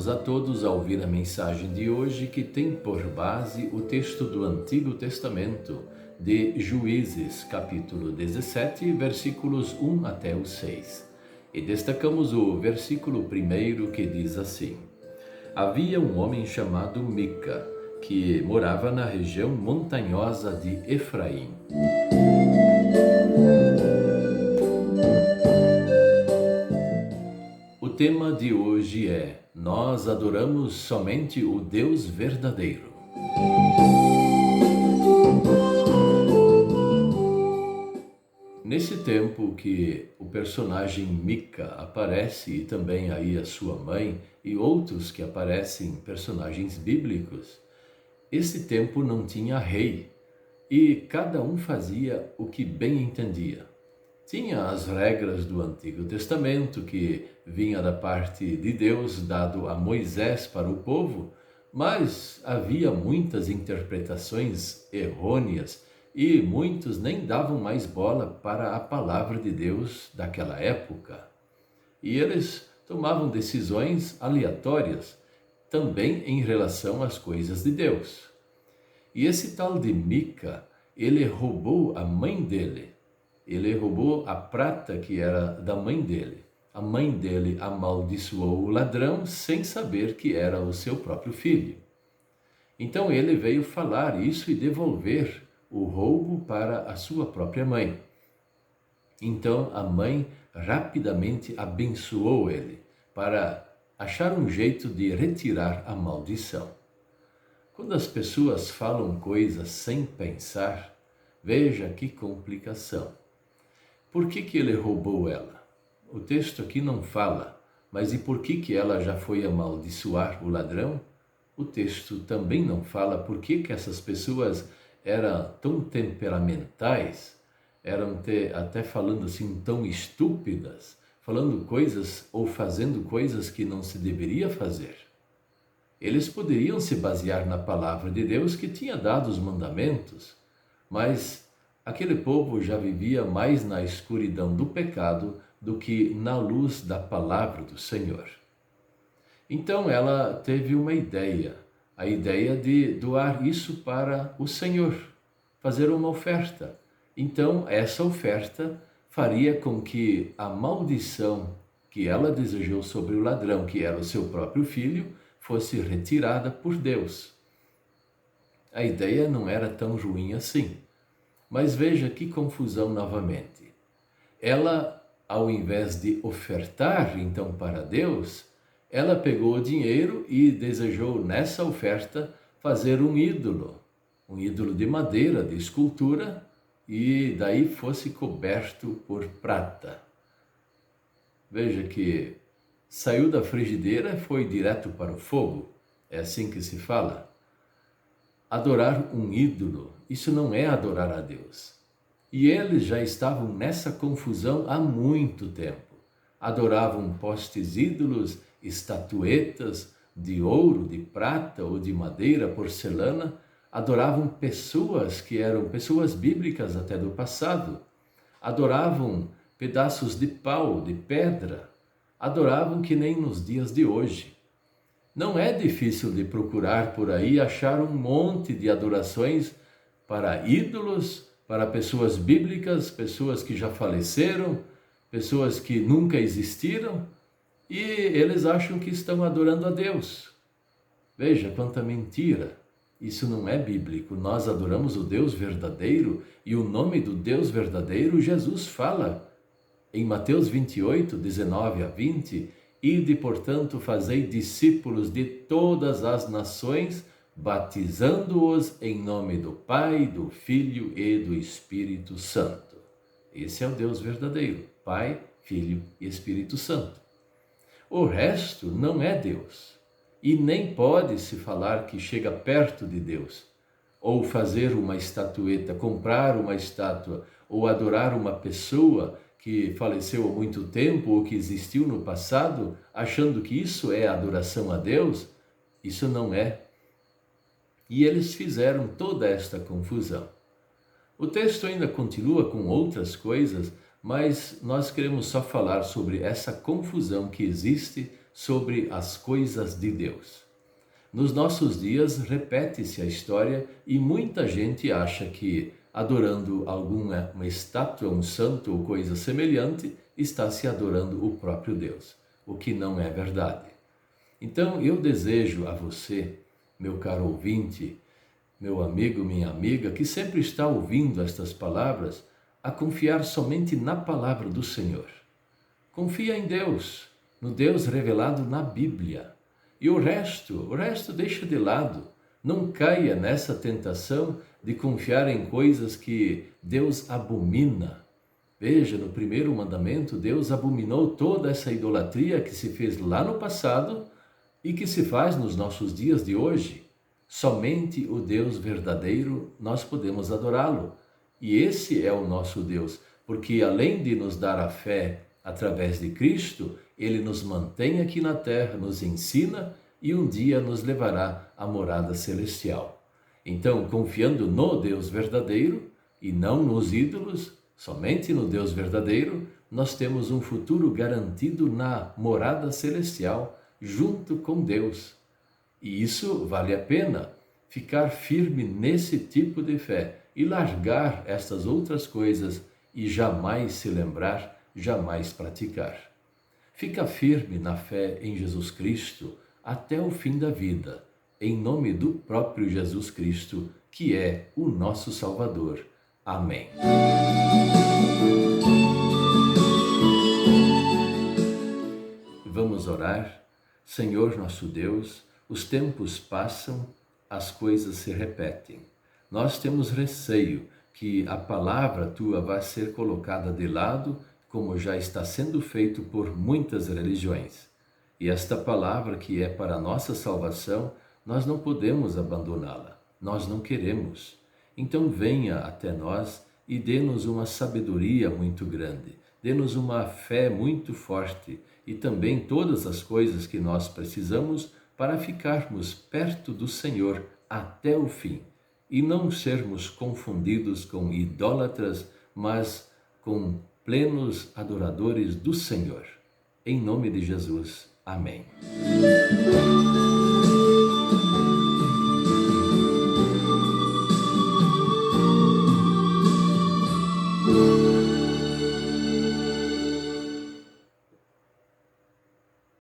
Convidamos a todos a ouvir a mensagem de hoje, que tem por base o texto do Antigo Testamento, de Juízes, capítulo 17, versículos 1 até o 6. E destacamos o versículo 1, que diz assim: Havia um homem chamado Mica, que morava na região montanhosa de Efraim. O tema de hoje é: nós adoramos somente o Deus verdadeiro. Nesse tempo que o personagem Mica aparece, e também aí a sua mãe e outros que aparecem, personagens bíblicos, esse tempo não tinha rei e cada um fazia o que bem entendia. Tinha as regras do Antigo Testamento, que vinha da parte de Deus, dado a Moisés para o povo, mas havia muitas interpretações errôneas e muitos nem davam mais bola para a palavra de Deus daquela época. E eles tomavam decisões aleatórias, também em relação às coisas de Deus. E esse tal de Mica, ele roubou a mãe dele. Ele roubou a prata que era da mãe dele. A mãe dele amaldiçoou o ladrão sem saber que era o seu próprio filho. Então ele veio falar isso e devolver o roubo para a sua própria mãe. Então a mãe rapidamente abençoou ele para achar um jeito de retirar a maldição. Quando as pessoas falam coisas sem pensar, veja que complicação. Por que ele roubou ela? O texto aqui não fala, mas e por que ela já foi amaldiçoar o ladrão? O texto também não fala por que essas pessoas eram tão temperamentais, eram até falando assim tão estúpidas, falando coisas ou fazendo coisas que não se deveria fazer. Eles poderiam se basear na palavra de Deus, que tinha dado os mandamentos, mas aquele povo já vivia mais na escuridão do pecado do que na luz da palavra do Senhor. Então ela teve uma ideia, a ideia de doar isso para o Senhor, fazer uma oferta. Então essa oferta faria com que a maldição que ela desejou sobre o ladrão, que era o seu próprio filho, fosse retirada por Deus. A ideia não era tão ruim assim. Mas veja que confusão novamente. Ela, ao invés de ofertar então para Deus, ela pegou o dinheiro e desejou nessa oferta fazer um ídolo de madeira, de escultura, e daí fosse coberto por prata. Veja que saiu da frigideira e foi direto para o fogo. É assim que se fala. Adorar um ídolo, isso não é adorar a Deus. E eles já estavam nessa confusão há muito tempo. Adoravam postes ídolos, estatuetas de ouro, de prata ou de madeira, porcelana. Adoravam pessoas que eram pessoas bíblicas até do passado. Adoravam pedaços de pau, de pedra. Adoravam que nem nos dias de hoje. Não é difícil de procurar por aí, achar um monte de adorações para ídolos, para pessoas bíblicas, pessoas que já faleceram, pessoas que nunca existiram, e eles acham que estão adorando a Deus. Veja quanta mentira! Isso não é bíblico. Nós adoramos o Deus verdadeiro, e o nome do Deus verdadeiro Jesus fala em Mateus 28, 19 a 20, Ide, portanto, fazei discípulos de todas as nações, batizando-os em nome do Pai, do Filho e do Espírito Santo. Esse é o Deus verdadeiro, Pai, Filho e Espírito Santo. O resto não é Deus, e nem pode se falar que chega perto de Deus, ou fazer uma estatueta, comprar uma estátua, ou adorar uma pessoa que faleceu há muito tempo ou que existiu no passado, achando que isso é adoração a Deus. Isso não é. E eles fizeram toda esta confusão. O texto ainda continua com outras coisas, mas nós queremos só falar sobre essa confusão que existe sobre as coisas de Deus. Nos nossos dias, repete-se a história e muita gente acha que, adorando uma estátua, um santo ou coisa semelhante, está se adorando o próprio Deus, o que não é verdade. Então, eu desejo a você, meu caro ouvinte, meu amigo, minha amiga, que sempre está ouvindo estas palavras, a confiar somente na palavra do Senhor. Confia em Deus, no Deus revelado na Bíblia. E o resto deixa de lado. Não caia nessa tentação de confiar em coisas que Deus abomina. Veja, no primeiro mandamento, Deus abominou toda essa idolatria que se fez lá no passado e que se faz nos nossos dias de hoje. Somente o Deus verdadeiro nós podemos adorá-lo. E esse é o nosso Deus, porque além de nos dar a fé através de Cristo, Ele nos mantém aqui na terra, nos ensina e um dia nos levará à morada celestial. Então, confiando no Deus verdadeiro e não nos ídolos, somente no Deus verdadeiro, nós temos um futuro garantido na morada celestial, junto com Deus. E isso vale a pena, ficar firme nesse tipo de fé e largar estas outras coisas e jamais se lembrar, jamais praticar. Fica firme na fé em Jesus Cristo até o fim da vida, em nome do próprio Jesus Cristo, que é o nosso Salvador. Amém. Vamos orar? Senhor nosso Deus, os tempos passam, as coisas se repetem. Nós temos receio que a palavra Tua vá ser colocada de lado, como já está sendo feito por muitas religiões. E esta palavra que é para a nossa salvação, nós não podemos abandoná-la, nós não queremos. Então venha até nós e dê-nos uma sabedoria muito grande, dê-nos uma fé muito forte e também todas as coisas que nós precisamos para ficarmos perto do Senhor até o fim e não sermos confundidos com idólatras, mas com plenos adoradores do Senhor. Em nome de Jesus. Amém.